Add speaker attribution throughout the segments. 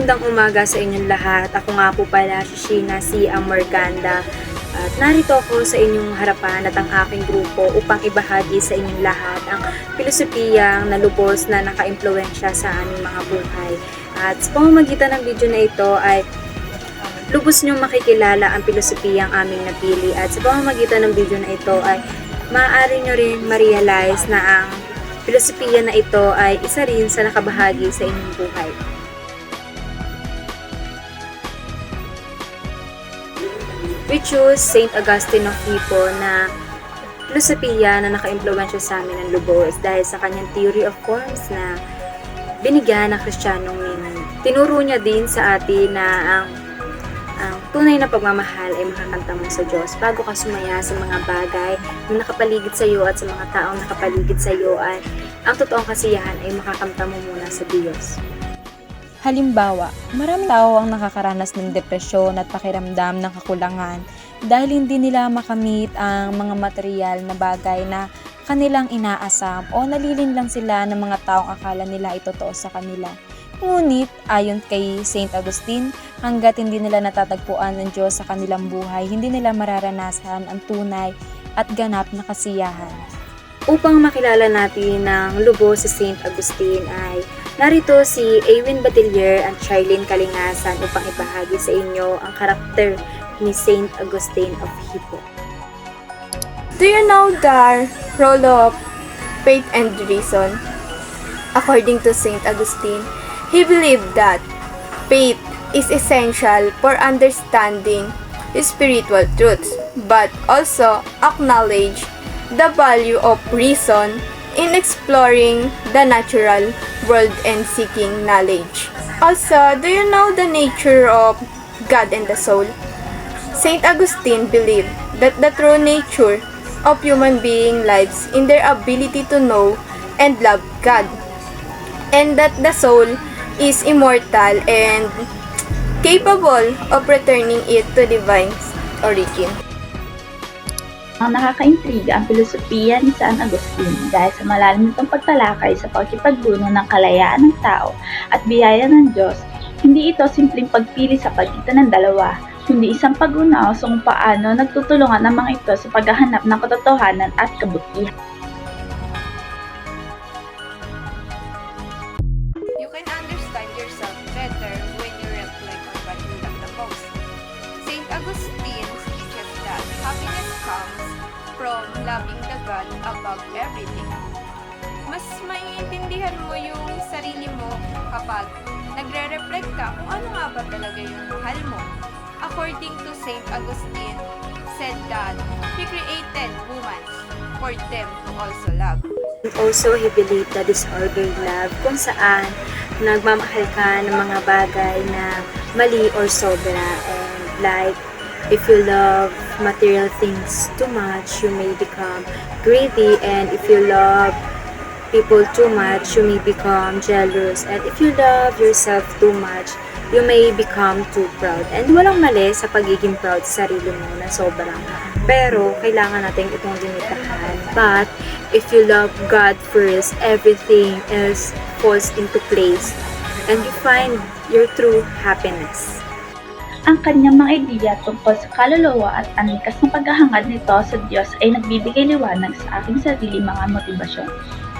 Speaker 1: Magandang umaga sa inyong lahat. Ako nga po pala si Sheena C. Amorganda. At narito ako sa inyong harapan at ang aking grupo upang ibahagi sa inyong lahat ang filosofiyang na lubos na nakaimpluwensya sa aming mga buhay. At sa pamamagitan ng video na ito ay lubos niyong makikilala ang filosofiyang aming napili. At sa pamamagitan ng video na ito ay maaari nyo rin ma-realize na ang filosofiya na ito ay isa rin sa nakabahagi sa inyong buhay. We choose St. Augustine of Hippo na filosofiya na naka-impluwensya sa amin ng lubos dahil sa kanyang theory of forms na binigyan ng Kristiyanong meaning. Tinuro niya din sa atin na ang tunay na pagmamahal ay makakanta mo sa Diyos bago ka sumaya sa mga bagay na nakapaligid sa iyo at sa mga taong nakapaligid sa iyo ay ang totoong kasiyahan ay makakamta mo muna sa Diyos.
Speaker 2: Halimbawa, maraming tao ang nakakaranas ng depresyon at pakiramdam ng kakulangan dahil hindi nila makamit ang mga material na bagay na kanilang inaasam o nalilinlang sila ng mga taong akala nila ay totoo sa kanila. Ngunit, ayon kay St. Augustine, hanggat hindi nila natatagpuan ng Diyos sa kanilang buhay, hindi nila mararanasan ang tunay at ganap na kasiyahan.
Speaker 1: Upang makilala natin ng lubos si St. Augustine ay narito si Aywin Batillier at Charlene Kalingasan upang ibahagi sa inyo ang karakter ni St. Augustine of Hippo.
Speaker 3: Do you know the role of faith and reason? According to St. Augustine, he believed that faith is essential for understanding spiritual truths, but also acknowledge the value of reason in exploring the natural world and seeking knowledge. Also, do you know the nature of God and the soul? St. Augustine believed that the true nature of human being lies in their ability to know and love God, and that the soul is immortal and capable of returning it to divine origin.
Speaker 4: Ang nakakaintriga ang filosofiya ni San Agustin dahil sa malalim nitong pagtalakay sa pagkipagbuno ng kalayaan ng tao at biyaya ng Diyos. Hindi ito simpleng pagpili sa pagitan ng dalawa, kundi isang pag-unaw sa kung paano nagtutulungan ang mga ito sa paghahanap ng katotohanan at kabutihan.
Speaker 5: You can understand yourself better when you reflect on what you love the most. St. Augustine teaches that happiness comes from loving the God above everything. Mas maiintindihan mo yung sarili mo kapag nagre-reflect ka kung ano nga ba talaga yung mahal mo. According to St. Augustine, said that He created women for them to also love.
Speaker 1: And also, he believed the disordered love kung saan nagmamahal ka ng mga bagay na mali or sobra. And like, if you love material things too much, you may become greedy. And if you love people too much, you may become jealous. And if you love yourself too much, you may become too proud. And walang mali sa pagiging proud sa sarili mo na sobrang. Pero, kailangan natin itong limitahan. But, if you love God first, everything else falls into place. And you find your true happiness.
Speaker 4: Ang kanyang mga ideya tungkol sa kaluluwa at ang likas na paghahangad nito sa Diyos ay nagbibigay liwanag sa aking sarili mga motibasyon.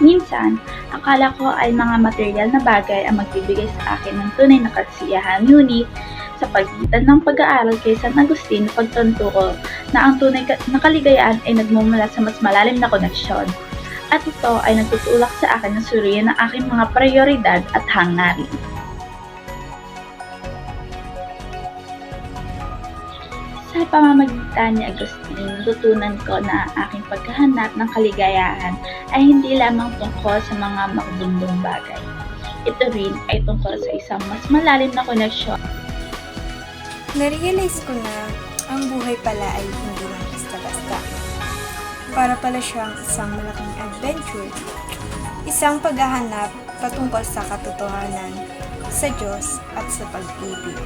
Speaker 4: Minsan, akala ko ay mga material na bagay ang magbibigay sa akin ng tunay na kasiyahan. Ngunit, sa pagitan ng pag-aaral kay San Agustin, pagtanto ko na ang tunay na kaligayahan ay nagmumula sa mas malalim na koneksyon. At ito ay nagtutulak sa akin na suriin ang aking mga prioridad at hangarin. Sa pamamagitan ni Agustin, natutunan ko na ang aking paghahanap ng kaligayahan ay hindi lamang tungkol sa mga makabundong bagay. Ito rin ay tungkol sa isang mas malalim na koneksyon.
Speaker 6: Narealize ko na ang buhay pala ay hindi lang basta-basta. Para pala siyang isang malaking adventure. Isang paghahanap patungkol sa katotohanan, sa Diyos at sa pag-ibig.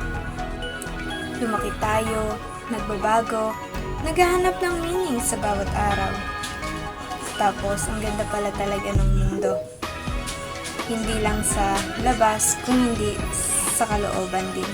Speaker 6: Lumaki tayo, nagbabago, naghahanap ng meaning sa bawat araw. Tapos, ang ganda pala talaga ng mundo. Hindi lang sa labas, kung hindi sa kalooban din.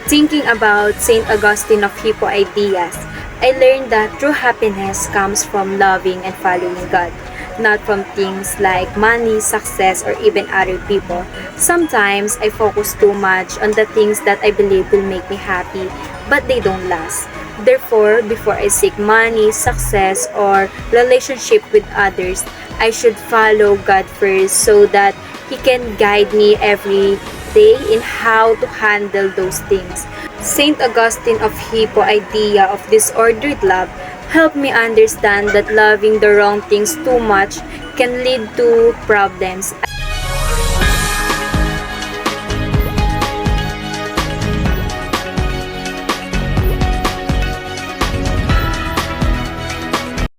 Speaker 1: Thinking about St. Augustine of Hippo ideas, I learned that true happiness comes from loving and following God, not from things like money, success, or even other people. Sometimes I focus too much on the things that I believe will make me happy, but they don't last. Therefore, before I seek money, success, or relationship with others, I should follow God first so that He can guide me every day in how to handle those things. St. Augustine of Hippo idea of disordered love helped me understand that loving the wrong things too much can lead to problems.